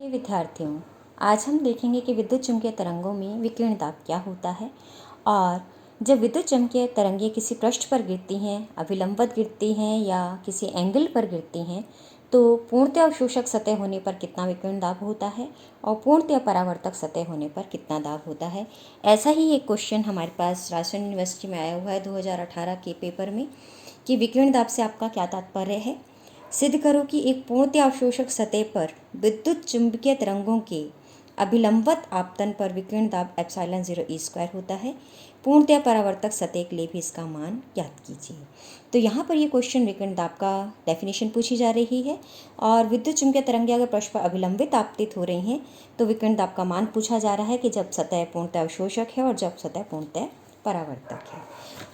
विद्यार्थियों, आज हम देखेंगे कि विद्युत चुम्बकीय तरंगों में विकिरण दाब क्या होता है। और जब विद्युत चुम्बकीय तरंगें किसी पृष्ठ पर गिरती हैं, अभिलंबित गिरती हैं या किसी एंगल पर गिरती हैं, तो पूर्णतः अवशोषक सतह होने पर कितना विकिरण दाब होता है और पूर्णतः परावर्तक सतह होने पर कितना दाब होता है। ऐसा ही एक क्वेश्चन हमारे पास राजस्थान यूनिवर्सिटी में आया हुआ है 2018 के पेपर में कि विकिरण दाब से आपका क्या तात्पर्य है। सिद्ध करो कि एक पूर्णतः अवशोषक सतह पर विद्युत चुम्बकीय तरंगों के अभिलंबित आपतन पर विकिरण दाब एप्सिलॉन 0 ई स्क्वायर होता है। पूर्णतः परावर्तक सतह के लिए भी इसका मान ज्ञात कीजिए। तो यहाँ पर ये क्वेश्चन विकिरण दाब का डेफिनेशन पूछी जा रही है और विद्युत चुम्बकीय तरंगें अगर पृष्ठ पर अभिलंबित आपतित हो रही हैं तो विकिरण दाब का मान पूछा जा रहा है कि जब सतह पूर्णतः अवशोषक है और जब सतह पूर्णतः परावर्तक है।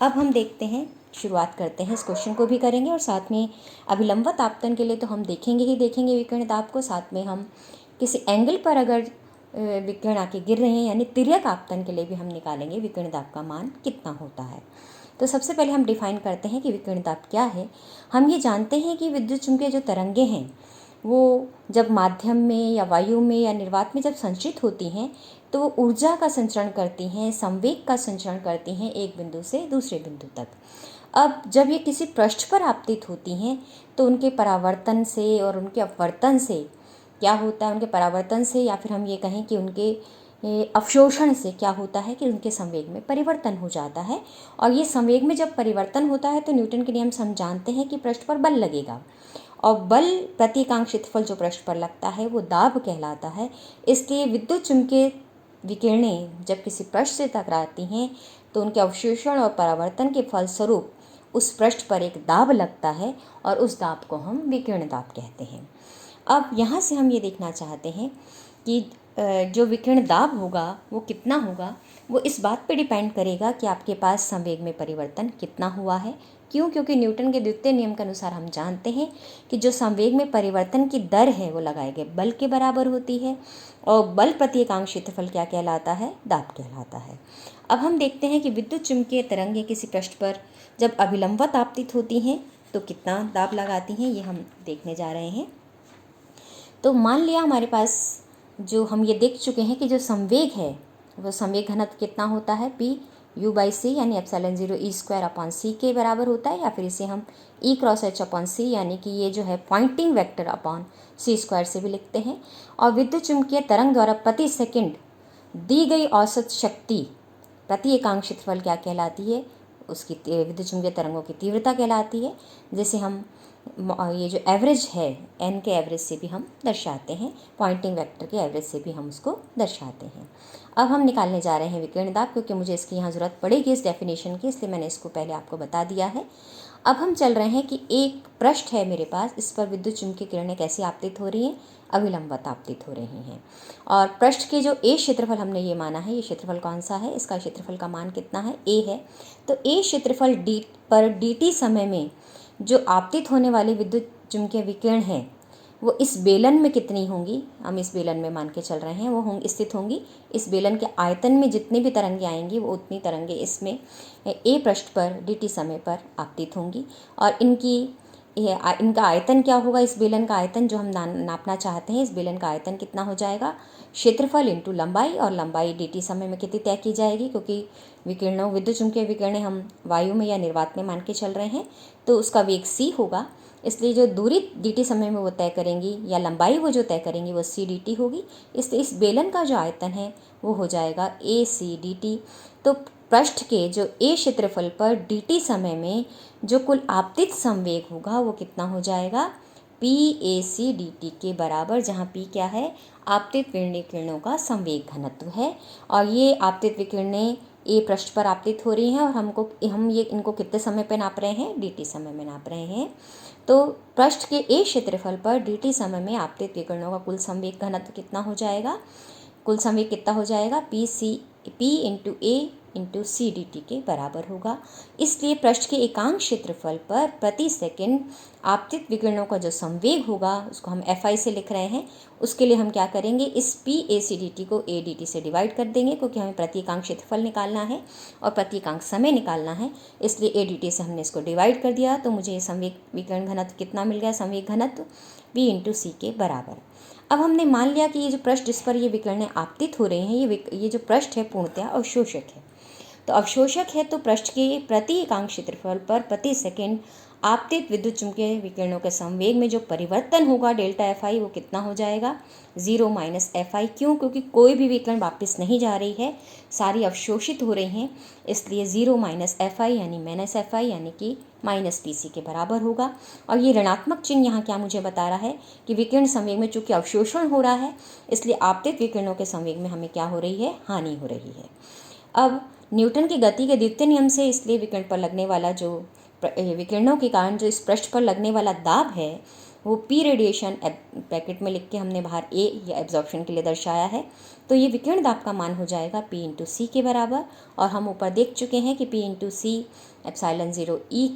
अब हम देखते हैं, शुरुआत करते हैं, इस क्वेश्चन को भी करेंगे और साथ में अभिलंबित आपतन के लिए तो हम देखेंगे ही देखेंगे विकिरण दाब को, साथ में हम किसी एंगल पर अगर विकिरण आके गिर रहे हैं यानी तिर्यक आपतन के लिए भी हम निकालेंगे विकिरण दाब का मान कितना होता है। तो सबसे पहले हम डिफाइन करते हैं कि विकिरण दाब क्या है। हम ये जानते हैं कि विद्युत चुम्बकीय जो तरंगें हैं वो जब माध्यम में या वायु में या निर्वात में जब संचित होती हैं तो वो ऊर्जा का संचरण करती हैं, संवेग का संचरण करती हैं एक बिंदु से दूसरे बिंदु तक। अब जब ये किसी पृष्ठ पर आपतित होती हैं तो उनके परावर्तन से और उनके अपवर्तन से क्या होता है, उनके परावर्तन से या फिर हम ये कहें कि उनके अवशोषण से क्या होता है कि उनके संवेग में परिवर्तन हो जाता है। और ये संवेग में जब परिवर्तन होता है तो न्यूटन के नियम से हम जानते हैं कि पृष्ठ पर बल लगेगा और बल प्रति इकांक क्षेत्रफल जो पृष्ठ पर लगता है वो दाब कहलाता है। इसलिए विद्युत चुम्बकीय विकिरणें जब किसी पृष्ठ से टकराती हैं तो उनके अवशोषण और परावर्तन के फलस्वरूप उस पृष्ठ पर एक दाब लगता है और उस दाब को हम विकिरण दाब कहते हैं। अब यहाँ से हम ये देखना चाहते हैं कि जो विकिरण दाब होगा वो कितना होगा, वो इस बात पे डिपेंड करेगा कि आपके पास संवेग में परिवर्तन कितना हुआ है। क्यों? क्योंकि न्यूटन के द्वितीय नियम के अनुसार हम जानते हैं कि जो संवेग में परिवर्तन की दर है वो लगाए गए बल के बराबर होती है और बल प्रति इकांक क्षेत्रफल क्या कहलाता है? दाब कहलाता है। अब हम देखते हैं कि विद्युत चुम्बकीय तरंगें किसी पृष्ठ पर जब अभिलंबित आपतित होती हैं तो कितना दाब लगाती हैं, ये हम देखने जा रहे हैं। तो मान लिया हमारे पास जो हम ये देख चुके हैं कि जो संवेग है वो संवेग घनत्व कितना होता है, पी यू बाई सी यानी एप्सिलॉन 0 ई स्क्वायर अपॉन सी के बराबर होता है, या फिर इसे हम ई क्रॉस एच अपॉन सी यानी कि ये जो है पॉइंटिंग वेक्टर अपॉन सी स्क्वायर से भी लिखते हैं। और विद्युत चुम्बकीय तरंग द्वारा प्रति सेकंड दी गई औसत शक्ति प्रति एकांक क्षेत्रफल क्या कहलाती है? उसकी विद्युत चुम्बकीय तरंगों की तीव्रता कहलाती है, जिसे हम ये जो एवरेज है एन के एवरेज से भी हम दर्शाते हैं, पॉइंटिंग वेक्टर के एवरेज से भी हम उसको दर्शाते हैं। अब हम निकालने जा रहे हैं विकिरण दाब, क्योंकि मुझे इसकी यहाँ ज़रूरत पड़ेगी इस डेफिनेशन की, इसलिए मैंने इसको पहले आपको बता दिया है। अब हम चल रहे हैं कि एक पृष्ठ है मेरे पास, इस पर विद्युत चुम्बकीय किरणें कैसे आपतित हो रही हैं? अभिलंबित आपतित हो रही हैं। और पृष्ठ के जो ए क्षेत्रफल हमने ये माना है, ये क्षेत्रफल कौन सा है? इसका क्षेत्रफल का मान कितना है? ए है। तो ए क्षेत्रफल डी पर डी टी समय में जो आपतित होने वाली विद्युत चुम्बकीय विकिरण है वो इस बेलन में कितनी होंगी? हम इस बेलन में मान के चल रहे हैं, वो स्थित होंगी। इस बेलन के आयतन में जितनी भी तरंगें आएंगी वो उतनी तरंगें इसमें ए पृष्ठ पर डी समय पर आपतित होंगी। और इनका आयतन क्या होगा? इस बेलन का आयतन जो हम नापना चाहते हैं, इस बेलन का आयतन कितना हो जाएगा? क्षेत्रफल इंटू लंबाई, और लंबाई डी समय में कितनी तय की जाएगी? क्योंकि विद्युत चुम्बकीय विकिरणें हम वायु में या निर्वात में मान के चल रहे हैं तो उसका वेग c होगा, इसलिए जो दूरी dt समय में वो तय करेंगी या लंबाई वो जो तय करेंगी वो c dt होगी। इसलिए इस बेलन का जो आयतन है वो हो जाएगा a c dt। तो पृष्ठ के जो a क्षेत्रफल पर dt समय में जो कुल आपतित संवेग होगा वो कितना हो जाएगा? p a c dt के बराबर, जहाँ p क्या है? आपतित विकिरणों का संवेग घनत्व है। और ये आपतित विकिरणें ए पृष्ठ पर आपतित हो रही हैं और हम इनको कितने समय पे नाप रहे हैं? dt समय में नाप रहे हैं। तो पृष्ठ के ए क्षेत्रफल पर dt समय में आपतित विकिरणों का कुल संवेग घनत्व कितना हो जाएगा? कुल संवेग कितना हो जाएगा? p इंटू ए इंटू सी डी टी के बराबर होगा। इसलिए पृष्ठ के एकांक क्षेत्रफल पर प्रति सेकंड आपतित विकिरणों का जो संवेग होगा उसको हम FI से लिख रहे हैं। उसके लिए हम क्या करेंगे? इस PACDT को ADT से डिवाइड कर देंगे, क्योंकि हमें प्रति एकांक क्षेत्रफल निकालना है और प्रति एकांक समय निकालना है। इसलिए ADT से हमने इसको डिवाइड कर दिया तो मुझे संवेग विकिरण घनत्व कितना मिल गया? संवेग घनत्व B इंटू सी के बराबर। अब हमने मान लिया कि ये जो पृष्ठ जिस पर ये विकिरणें आपतित हो रही हैं, ये जो पृष्ठ है पूर्णतया अवशोषक है। तो अवशोषक है तो पृष्ठ के प्रति इकांक क्षेत्रफल पर प्रति सेकंड आपतित विद्युत चुम्बकीय विकिरणों के संवेग में जो परिवर्तन होगा डेल्टा एफ आई, वो कितना हो जाएगा 0 माइनस एफ आई। क्यों? क्योंकि कोई भी विकिरण वापस नहीं जा रही है, सारी अवशोषित हो रही हैं, इसलिए 0 माइनस एफ आई यानी माइनस एफ आई यानी कि माइनस पी सी के बराबर होगा। और ये ऋणात्मक चिन्ह यहाँ क्या मुझे बता रहा है कि विकिरण संवेग में चूंकि अवशोषण हो रहा है, इसलिए आपतित विकिरणों के संवेग में हमें क्या हो रही है, हानि हो रही है। अब न्यूटन की गति के द्वितीय नियम से इसलिए विकिरण पर लगने वाला जो विकिरणों के कारण जो इस पृष्ठ पर लगने वाला दाब है वो पी रेडिएशन ब्रैकेट में लिख के हमने बाहर ए या एब्जॉर्प्शन के लिए दर्शाया है। तो ये विकिरण दाब का मान हो जाएगा पी इंटू सी के बराबर। और हम ऊपर देख चुके हैं कि पी इंटू सी एप्सिलॉन ज़ीरो ई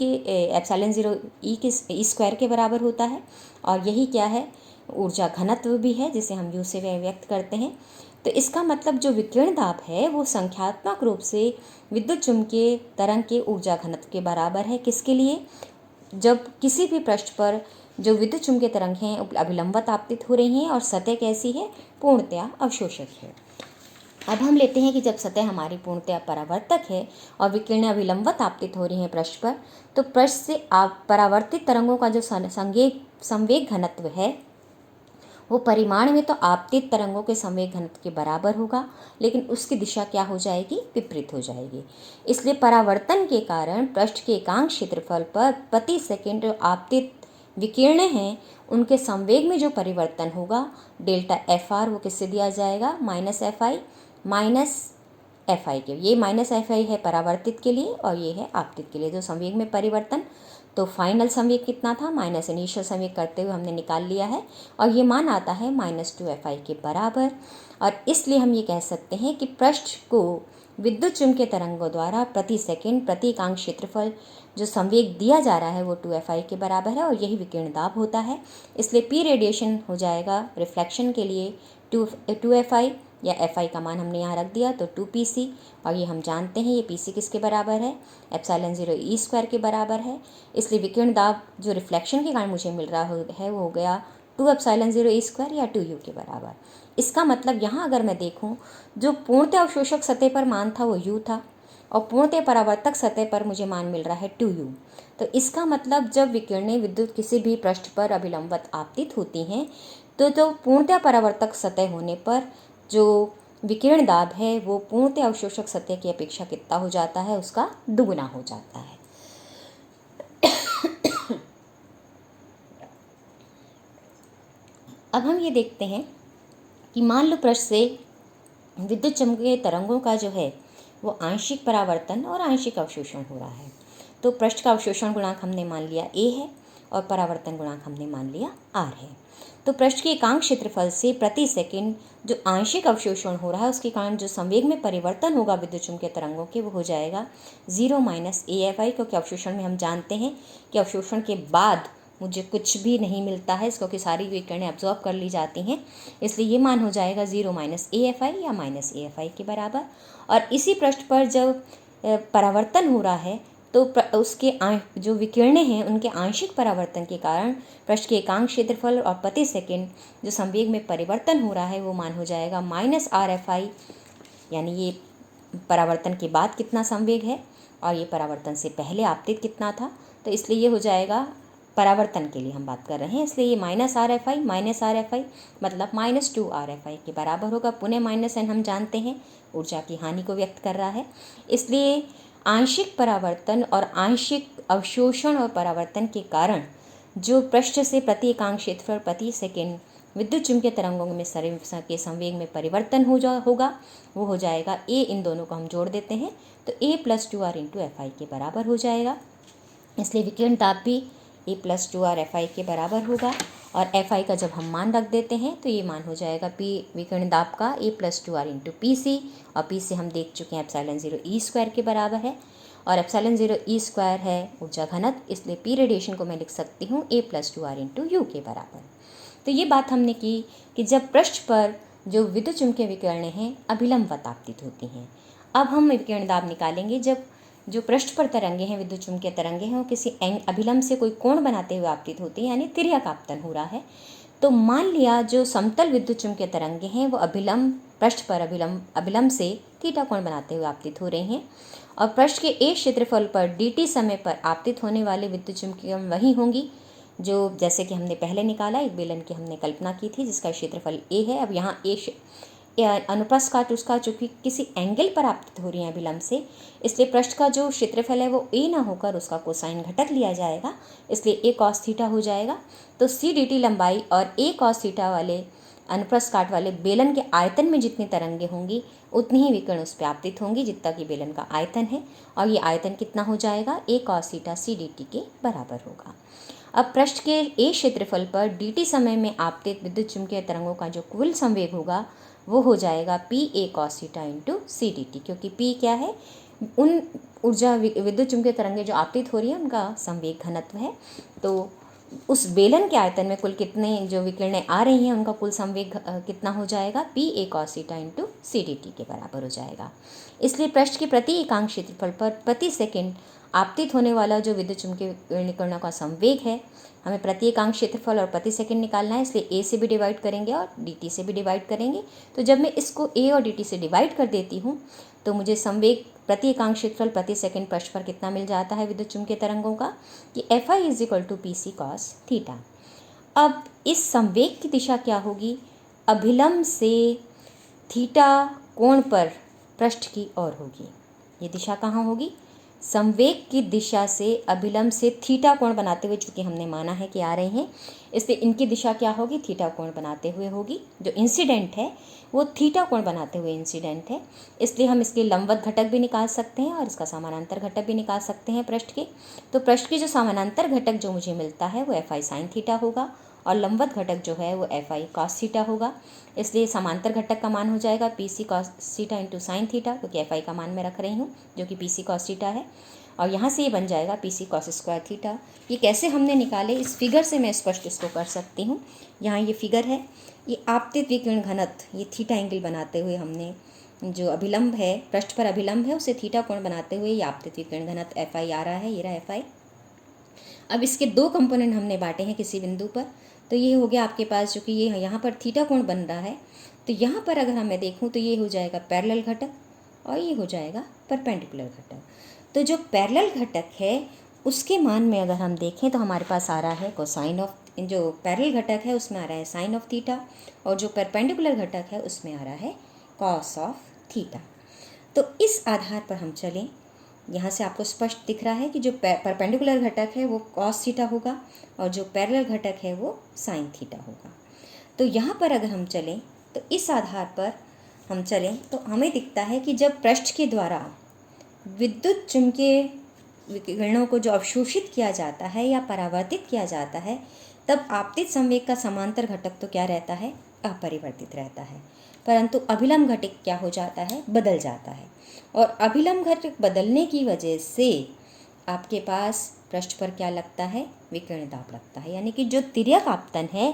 के ई स्क्वायर के बराबर होता है। और यही क्या है, ऊर्जा घनत्व भी है, जिसे हम यू से व्यक्त करते हैं। तो इसका मतलब जो विकिरण दाब है वो संख्यात्मक रूप से विद्युत चुम्बकीय तरंग के ऊर्जा घनत्व के बराबर है। किसके लिए? जब किसी भी पृष्ठ पर जो विद्युत चुम्बकीय तरंग हैं अभिलंबत आपतित हो रही हैं और सतह कैसी है, पूर्णतया अवशोषक है। अब हम लेते हैं कि जब सतह हमारी पूर्णतया परावर्तक है और विकिरणें अभिलंबत आपतित हो रही हैं पृष्ठ पर, तो पृष्ठ से परावर्तित तरंगों का जो संवेग घनत्व है वो परिमाण में तो आपतित तरंगों के संवेग घनत्व के बराबर होगा, लेकिन उसकी दिशा क्या हो जाएगी, विपरीत हो जाएगी। इसलिए परावर्तन के कारण पृष्ठ के एकांक क्षेत्रफल पर प्रति सेकंड जो आपतित विकिरणें हैं उनके संवेग में जो परिवर्तन होगा डेल्टा एफ आर, वो किससे दिया जाएगा, माइनस एफ आई के। ये माइनस एफ आई है परावर्तित के लिए और ये है आपतित के लिए जो संवेग में परिवर्तन। तो फाइनल संवेग कितना था, माइनस इनिशियल संवेग करते हुए हमने निकाल लिया है और ये मान आता है -2 के बराबर। और इसलिए हम ये कह सकते हैं कि पृष्ठ को विद्युत चुम्बकीय तरंगों द्वारा प्रति सेकंड प्रति एकांक क्षेत्रफल जो संवेग दिया जा रहा है वो 2Fi के बराबर है और यही विकिरण दाब होता है। इसलिए पी रेडिएशन हो जाएगा रिफ्लेक्शन के लिए 2Fi या Fi का मान हमने यहाँ रख दिया तो 2Pc। और ये हम जानते हैं ये Pc किसके बराबर है, एप्सिलॉन ज़ीरो ई स्क्वायर के बराबर है। इसलिए विकिरण दाब जो रिफ्लेक्शन के कारण मुझे मिल रहा है वो हो गया 2 एप्सिलॉन ज़ीरो ई स्क्वायर या 2U के बराबर। इसका मतलब यहाँ अगर मैं देखूँ जो पूर्णतः अवशोषक सतह पर मान था वो U था और पूर्णतः परावर्तक सतह पर मुझे मान मिल रहा है 2U। तो इसका मतलब जब विकिरणें विद्युत किसी भी पृष्ठ पर अभिलंबत आपतित होती हैं तो जो पूर्णतः परावर्तक सतह होने पर जो विकिरण दाब है वो पूर्णतः अवशोषक सतह की अपेक्षा कितना हो जाता है, उसका दुगुना हो जाता है। अब हम ये देखते हैं कि मान लो पृष्ठ से विद्युत चुम्बकीय तरंगों का जो है वो आंशिक परावर्तन और आंशिक अवशोषण हो रहा है। तो पृष्ठ का अवशोषण गुणांक हमने मान लिया A है और परावर्तन गुणांक हमने मान लिया R है। तो पृष्ठ के एकांक क्षेत्रफल से प्रति सेकंड जो आंशिक अवशोषण हो रहा है उसके कारण जो संवेग में परिवर्तन होगा विद्युत चुम्बकीय तरंगों के वो हो जाएगा 0 माइनस AFI, क्योंकि अवशोषण में हम जानते हैं कि अवशोषण के बाद मुझे कुछ भी नहीं मिलता है, क्योंकि सारी विकिरणें अब्जॉर्ब कर ली जाती हैं। इसलिए ये मान हो जाएगा 0 माइनस AFI या माइनस AFI के बराबर। और इसी पृष्ठ पर जब परावर्तन हो रहा है तो उसके जो विकिरणें हैं उनके आंशिक परावर्तन के कारण पृष्ठ के एकांक क्षेत्रफल और प्रति सेकंड जो संवेग में परिवर्तन हो रहा है वो मान हो जाएगा -RFI, यानी ये परावर्तन के बाद कितना संवेग है और ये परावर्तन से पहले आपतित कितना था। तो इसलिए ये हो जाएगा, परावर्तन के लिए हम बात कर रहे हैं, इसलिए ये -RFI मतलब -2RFI के बराबर होगा। पुनः माइनस एन हम जानते हैं ऊर्जा की हानि को व्यक्त कर रहा है। इसलिए आंशिक परावर्तन और आंशिक अवशोषण और परावर्तन के कारण जो पृष्ठ से प्रति एकांक क्षेत्रफल प्रति सेकंड विद्युत चुम्बकीय तरंगों में के संवेग में परिवर्तन होगा वो हो जाएगा A। इन दोनों को हम जोड़ देते हैं तो A + 2R × Fi के बराबर हो जाएगा। इसलिए विकिरण दाब भी A + 2R Fi के बराबर होगा। और Fi का जब हम मान रख देते हैं तो ये मान हो जाएगा P विकिरण दाब का A + 2R × Pc। और Pc हम देख चुके हैं एप्सिलॉन ज़ीरो ई स्क्वायर के बराबर है और एप्सिलॉन ज़ीरो ई स्क्वायर है ऊर्जा घनत्व, इसलिए पी रेडिएशन को मैं लिख सकती हूँ A + 2R × U के बराबर। तो ये बात हमने की कि जब पृष्ठ पर जो विद्युत चुम्बकीय विकिरणें हैं अभिलंबवत आपतित होती हैं। अब हम विकिरण दाब निकालेंगे जब जो पृष्ठ पर तरंगे हैं विद्युत चुम्बकीय तरंगे हैं वो किसी अभिलंब से कोई कोण बनाते हुए आपतित होती है, यानी तिर्यक आपतन हो रहा है। तो मान लिया जो समतल विद्युत चुम्बकीय तरंगे हैं वो अभिलंब पृष्ठ पर अभिलंब से थीटा कोण बनाते हुए आपतित हो रहे हैं, और पृष्ठ के ए क्षेत्रफल पर dt समय पर आपतित होने वाले विद्युत चुम्बकीय वही होंगी जो जैसे कि हमने पहले निकाला, एक बेलन की हमने कल्पना की थी जिसका क्षेत्रफल a है। अब यहाँ अनुप्रस्थ काट उसका चूँकि किसी एंगल पर आपतित हो रही है अभिलंब से, इसलिए पृष्ठ का जो क्षेत्रफल है वो a ना होकर उसका कोसाइन घटक लिया जाएगा, इसलिए a cos थीटा हो जाएगा। तो c dt लंबाई और a cos थीटा वाले अनुप्रस्थ काट वाले बेलन के आयतन में जितनी तरंगे होंगी उतनी ही विकिरण उस पर आपतित होंगी जितना कि बेलन का आयतन है, और ये आयतन कितना हो जाएगा, a cos theta c dt के बराबर होगा। अब पृष्ठ के a क्षेत्रफल पर dt समय में आपतित विद्युत चुम्बकीय तरंगों का जो कुल संवेग होगा वो हो जाएगा p a cos theta into c dt, क्योंकि p क्या है, उन ऊर्जा विद्युत चुम्बकीय तरंगें जो आपतित हो रही है उनका संवेग घनत्व है। तो उस बेलन के आयतन में कुल कितने जो विकिरणें आ रही हैं उनका कुल संवेग कितना हो जाएगा, p a cos theta into c dt के बराबर हो जाएगा। इसलिए पृष्ठ के प्रति एकांक क्षेत्रफल पर प्रति सेकंड आपतित होने वाला जो विद्युत चुम्बकीय विकिरणों का संवेग है, हमें प्रति एकांक क्षेत्रफल और प्रति सेकंड निकालना है, इसलिए a से भी डिवाइड करेंगे और dt से भी डिवाइड करेंगे। तो जब मैं इसको a और dt से डिवाइड कर देती हूँ तो मुझे संवेग प्रति एकांक क्षेत्रफल प्रति सेकंड पृष्ठ पर कितना मिल जाता है विद्युत चुम्बकीय तरंगों का, कि Fi = pc cos थीटा। अब इस संवेग की दिशा क्या होगी, अभिलंब से थीटा कोण पर पृष्ठ की ओर होगी। ये दिशा कहाँ होगी, संवेग की दिशा से अभिलंब से थीटा कोण बनाते हुए, चूँकि हमने माना है कि आ रहे हैं, इसलिए इनकी दिशा क्या होगी, थीटा कोण बनाते हुए होगी। जो इंसिडेंट है वो थीटा कोण बनाते हुए इंसिडेंट है, इसलिए हम इसके लंबवत घटक भी निकाल सकते हैं और इसका समानांतर घटक भी निकाल सकते हैं पृष्ठ के। तो पृष्ठ के जो समानांतर घटक जो मुझे मिलता है वो Fi sin थीटा होगा और लंबवत घटक जो है वो Fi cos थीटा होगा। इसलिए समांतर घटक का मान हो जाएगा pc cos theta into sine theta, क्योंकि Fi का मान मैं रख रही हूँ जो कि pc cos थीटा है, और यहाँ से ये बन जाएगा pc cos स्क्वायर थीटा। ये कैसे हमने निकाले, इस फिगर से मैं स्पष्ट इसको कर सकती हूँ। यहाँ ये फिगर है, ये आपतित विकिरण घनत्व, ये थीटा एंगल बनाते हुए हमने जो अभिलंब है, पृष्ठ पर अभिलंब है उसे थीटा कोण बनाते हुए ये आपतित विकिरण घनत्व Fi आ रहा है, ये रहा Fi। अब इसके दो कंपोनेंट हमने बांटे हैं किसी बिंदु पर, तो ये हो गया आपके पास, जो कि ये यहाँ पर थीटा कोण बन रहा है, तो यहाँ पर अगर मैं देखूँ तो ये हो जाएगा पैरेलल घटक और ये हो जाएगा परपेंडिकुलर घटक। तो जो पैरेलल घटक है उसके मान में अगर हम देखें तो हमारे पास आ रहा है कोसाइन ऑफ, जो पैरेलल घटक है उसमें आ रहा है साइन ऑफ थीटा, और जो परपेंडिकुलर घटक है उसमें आ रहा है कॉस ऑफ थीटा। तो इस आधार पर हम चलें, यहाँ से आपको स्पष्ट दिख रहा है कि जो परपेंडिकुलर घटक है वो कॉस थीटा होगा और जो पैरेलल घटक है वो साइन थीटा होगा। तो यहाँ पर अगर हम चलें तो इस आधार पर हम चलें तो हमें दिखता है कि जब पृष्ठ के द्वारा विद्युत चुम्बकीय विकिरणों को जो अवशोषित किया जाता है या परावर्तित किया जाता है, तब आपतित संवेग का समांतर घटक तो क्या रहता है, अपरिवर्तित रहता है, परंतु अभिलंब घटक क्या हो जाता है, बदल जाता है। और अभिलंब घटक बदलने की वजह से आपके पास पृष्ठ पर क्या लगता है, विकिरण दाब लगता है। यानी कि जो तिर्यक आपतन है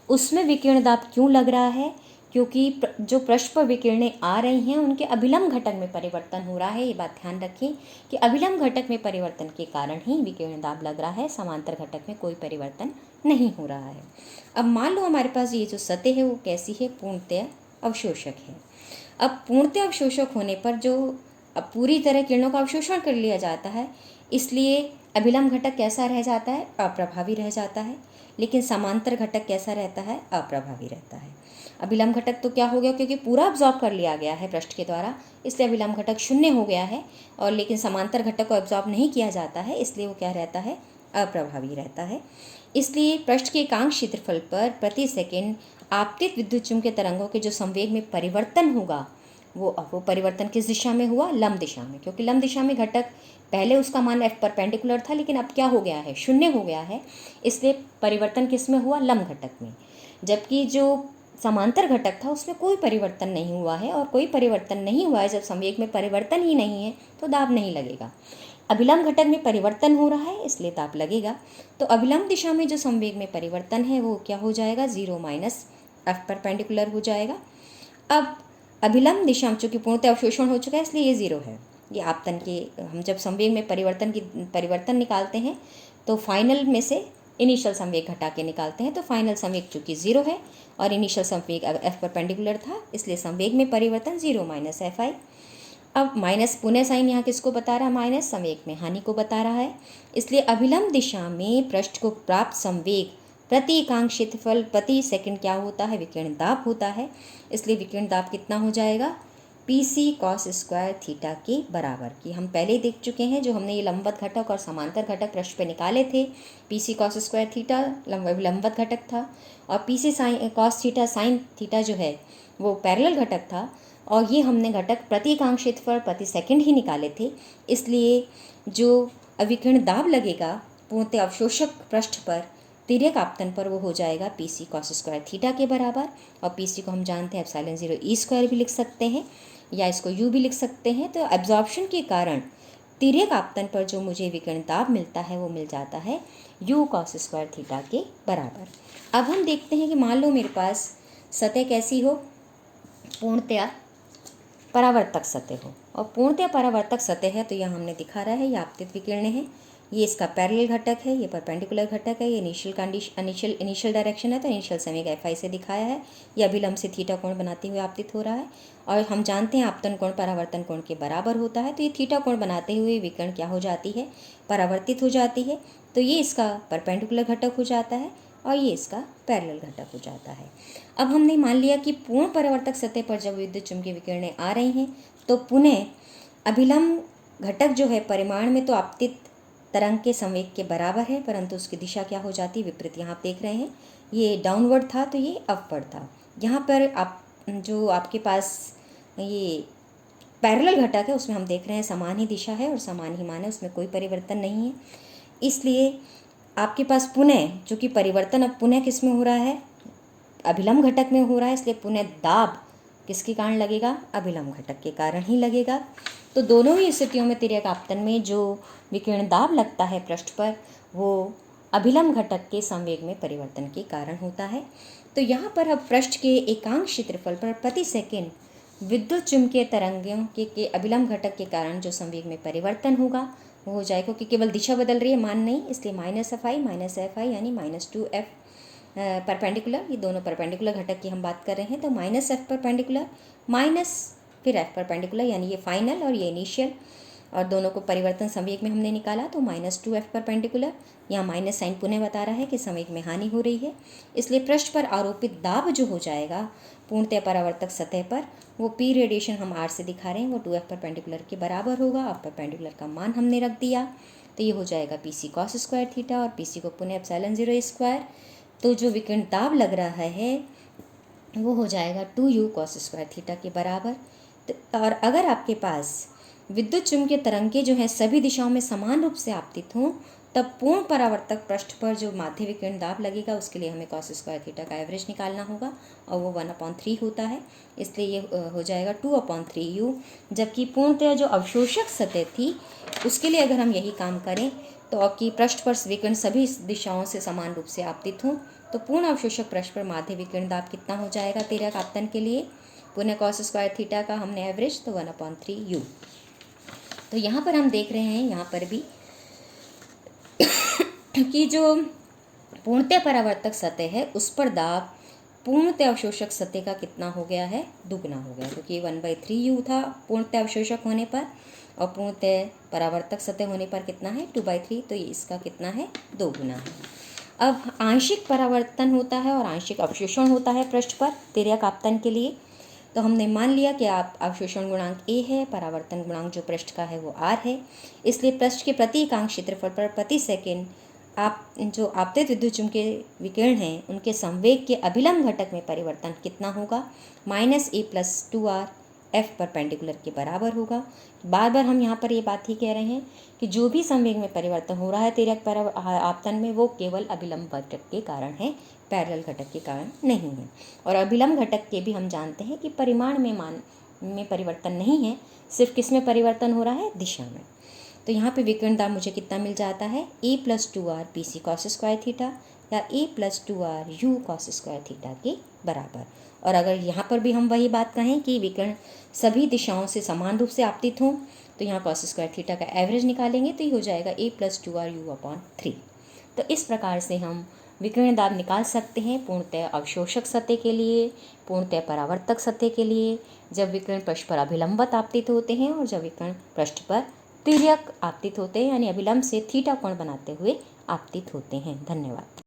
उसमें विकिरण दाब क्यों लग रहा है, क्योंकि जो पृष्ठ पर विकिरणें आ रही हैं उनके अभिलंब घटक में परिवर्तन हो रहा है। ये बात ध्यान रखें कि अभिलंब घटक में परिवर्तन के कारण ही विकिरण दाब लग रहा है, समांतर घटक में कोई परिवर्तन नहीं हो रहा है। अब मान लो हमारे पास ये जो सतह है वो कैसी है, पूर्णतः अवशोषक है। अब पूर्णतः अवशोषक होने पर जो अब पूरी तरह किरणों का अवशोषण कर लिया जाता है, इसलिए अभिलंब घटक कैसा रह जाता है, अप्रभावी रह जाता है, लेकिन समांतर घटक कैसा रहता है, अप्रभावी रहता है। अभिलंब घटक तो क्या हो गया, क्योंकि पूरा अब्जॉर्ब कर लिया गया है पृष्ठ के द्वारा, इसलिए अभिलंब घटक शून्य हो गया है, और लेकिन समांतर घटक को अब्जॉर्ब नहीं किया जाता है, इसलिए वो क्या रहता है, अप्रभावी रहता है। इसलिए पृष्ठ के एकांक क्षेत्रफल पर प्रति सेकंड आपतित विद्युत चुम्बकीय तरंगों के जो संवेग में परिवर्तन होगा वो परिवर्तन किस दिशा में हुआ, लंब दिशा में, क्योंकि लंब दिशा में घटक पहले उसका मान F परपेंडिकुलर था, लेकिन अब क्या हो गया है, शून्य हो गया है, इसलिए परिवर्तन किस में हुआ, लंब घटक में। जबकि जो समांतर घटक था उसमें कोई परिवर्तन नहीं हुआ है, और कोई परिवर्तन नहीं हुआ है जब संवेग में परिवर्तन ही नहीं है तो दाब नहीं लगेगा। अभिलंब घटक में परिवर्तन हो रहा है इसलिए दाब लगेगा। तो अभिलंब दिशा में जो संवेग में परिवर्तन है वो क्या हो जाएगा, 0 माइनस F परपेंडिकुलर हो जाएगा। अब अभिलंब दिशा चूँकि पूर्णतः अवशोषण हो चुका है इसलिए ये 0 है। ये आपतन के हम जब संवेग में परिवर्तन निकालते हैं तो फाइनल में से इनिशियल संवेग घटा के निकालते हैं तो फाइनल संवेग चूँकि 0 है और इनिशियल संवेग एफ परपेंडिकुलर था, इसलिए संवेग में परिवर्तन 0 माइनस एफ आई। अब माइनस पुनः साइन यहाँ किसको बता रहा है, माइनस संवेग में हानि को बता रहा है। इसलिए अभिलंब दिशा में पृष्ठ को प्राप्त संवेग प्रति एकांक क्षेत्रफल प्रति सेकंड क्या होता है, विकिरण दाब होता है। इसलिए विकिरण दाब कितना हो जाएगा, P C cos square theta के बराबर की हम पहले ही देख चुके हैं। जो हमने ये लंबवत घटक और समांतर घटक पृष्ठ पे निकाले थे, P C cos square theta लंबवत घटक था और P C sine cos theta sine theta जो है वो पैरेलल घटक था। और ये हमने घटक प्रति एकांक क्षेत्रफल प्रति सेकंड ही निकाले थे। इसलिए जो अविकिरण दाब लगेगा पूर्णतः अवशोषक पृष्ठ पर तिर्यक आपतन पर वो हो जाएगा P C cos square theta के बराबर। और पी सी को हम जानते हैं एप्सिलॉन 0 ई स्क्वायर भी लिख सकते हैं या इसको यू भी लिख सकते हैं। तो एब्जॉर्प्शन के कारण तिर्यक आपतन पर जो मुझे विकिरण दाब मिलता है वो मिल जाता है यू कॉस स्क्वायर थीटा के बराबर। अब हम देखते हैं कि मान लो मेरे पास सतह कैसी हो, पूर्णतया परावर्तक सतह हो। और पूर्णतया परावर्तक सतह है तो यह हमने दिखा रहा है ये आपतित विकिरण है, ये इसका पैरेलल घटक है, ये परपेंडिकुलर घटक है, ये इनिशियल डायरेक्शन है तो इनिशियल संवेग एफ आई से दिखाया है। ये अभिलंब से थीटा कोण बनाते हुए आपतित हो रहा है और हम जानते हैं आपतन कोण परावर्तन कोण के बराबर होता है। तो ये थीटा कोण बनाते हुए विकिरण क्या हो जाती है, परावर्तित हो जाती है। तो ये इसका परपेंडिकुलर घटक हो जाता है और ये इसका पैरेलल घटक हो जाता है। अब हमने मान लिया कि पूर्ण परावर्तक सतह पर जब विद्युत चुम्बकीय विकिरणें आ रही हैं तो पुनः अभिलंब घटक जो है परिमाण में तो आपतित तरंग के संवेग के बराबर है, परंतु उसकी दिशा क्या हो जाती है, विपरीत। यहाँ आप देख रहे हैं ये डाउनवर्ड था तो ये अपवर्ड था। यहाँ पर आप जो आपके पास ये पैरेलल घटक है उसमें हम देख रहे हैं समान ही दिशा है और समान ही मान है, उसमें कोई परिवर्तन नहीं है। इसलिए आपके पास पुनः चूँकि परिवर्तन अब पुनः किस में हो रहा है, अभिलंब घटक में हो रहा है, इसलिए पुनः दाब किसके कारण लगेगा, अभिलंब घटक के कारण ही लगेगा। तो दोनों ही स्थितियों में तिर्यक आपतन में जो विकिरण दाब लगता है पृष्ठ पर वो अभिलंब घटक के संवेग में परिवर्तन के कारण होता है। तो यहाँ पर अब पृष्ठ के एकांक क्षेत्रफल पर प्रति सेकंड विद्युत चुम्बकीय तरंगों के अभिलंब घटक के कारण जो संवेग में परिवर्तन होगा वो हो जाएगा, क्योंकि केवल दिशा बदल रही है मान नहीं, इसलिए माइनस एफ आई यानी -2f परपेंडिकुलर, ये दोनों परपेंडिकुलर घटक की हम बात कर रहे हैं। तो माइनस एफ परपेंडिकुलर माइनस फिर एफ परपेंडिकुलर यानी ये फाइनल और ये इनिशियल, और दोनों को परिवर्तन संवेग में हमने निकाला तो -2f परपेंडिकुलर। यहाँ माइनस साइन पुनः बता रहा है कि संवेग में हानि हो रही है, इसलिए पृष्ठ पर आरोपित दाब जो हो जाएगा पूर्णतः परावर्तक सतह पर वो पी रेडिएशन हम आर से दिखा रहे हैं वो 2f परपेंडिकुलर के बराबर होगा। अब परपेंडिकुलर का मान हमने रख दिया तो ये हो जाएगा P C cos square theta और पी सी को पुनः एप्सिलॉन 0 ई स्क्वायर। तो जो विकिरण दाब लग रहा है वो हो जाएगा 2u कॉस स्क्वायर थीटा के बराबर। और अगर आपके पास विद्युत चुम्बकीय तरंगें जो हैं सभी दिशाओं में समान रूप से आपतित हों तब पूर्ण परावर्तक पृष्ठ पर जो माध्य विकिरण दाब लगेगा उसके लिए हमें कॉस स्क्वायर थीटा का एवरेज निकालना होगा और वो 1/3 होता है, इसलिए ये हो जाएगा 2/3u। जबकि पूर्णतः जो अवशोषक सतह थी उसके लिए अगर हम यही काम करें तो आपकी पृष्ठ पर विकिरण सभी दिशाओं से समान रूप से आपतित हों तो पूर्ण अवशोषक पृष्ठ पर माध्य विकिरण दाब कितना हो जाएगा तिर्यक आपतन के लिए, पुनः कॉस स्क्वायर थीटा का हमने एवरेज तो 1/3u। तो यहाँ पर हम देख रहे हैं यहाँ पर भी कि जो पूर्णतः परावर्तक सतह है उस पर दाब पूर्णतः अवशोषक सतह का कितना हो गया है, दुगना हो गया, क्योंकि 1/3u था पूर्णतः अवशोषक होने पर और पूर्णतः परावर्तक सतह होने पर कितना है 2/3, तो ये इसका कितना है, 2 गुना है। अब आंशिक परावर्तन होता है और आंशिक अवशोषण होता है पृष्ठ पर तिर्यक आपतन के लिए। तो हमने मान लिया कि आप अवशोषण गुणांक a है, परावर्तन गुणांक जो पृष्ठ का है वो r है, इसलिए पृष्ठ के प्रति एकांक क्षेत्रफल पर प्रति सेकंड आप जो आपतित विद्युत चुम्बकीय विकिरण हैं उनके संवेग के अभिलंब घटक में परिवर्तन कितना होगा, -a+2r f परपेंडिकुलर के बराबर होगा। बार बार हम यहाँ पर ये बात ही कह रहे हैं कि जो भी संवेग में परिवर्तन हो रहा है तिर्यक आपतन में वो केवल अभिलंब घटक के कारण है, पैरेलल घटक के कारण नहीं है। और अभिलंब घटक के भी हम जानते हैं कि परिमाण में मान में परिवर्तन नहीं है, सिर्फ किस में परिवर्तन हो रहा है, दिशा में। तो यहाँ पे विकिरण दाब मुझे कितना मिल जाता है, a+2r P C cos square theta या a+2r u cos square theta के बराबर। और अगर यहाँ पर भी हम वही बात कहें कि विकिरण सभी दिशाओं से समान रूप से आपतित हों तो यहाँ कॉस स्क्वायर थीटा का एवरेज निकालेंगे तो ये हो जाएगा a+2r u/3। तो इस प्रकार से हम विकिरण दाब निकाल सकते हैं पूर्णतः अवशोषक सतह के लिए, पूर्णतः परावर्तक सतह के लिए, जब विकिरण पृष्ठ पर अभिलंबत आपतित होते हैं और जब विकिरण पृष्ठ पर तिर्यक आपतित होते हैं, यानी अभिलंब से थीटा कोण बनाते हुए आपतित होते हैं। धन्यवाद।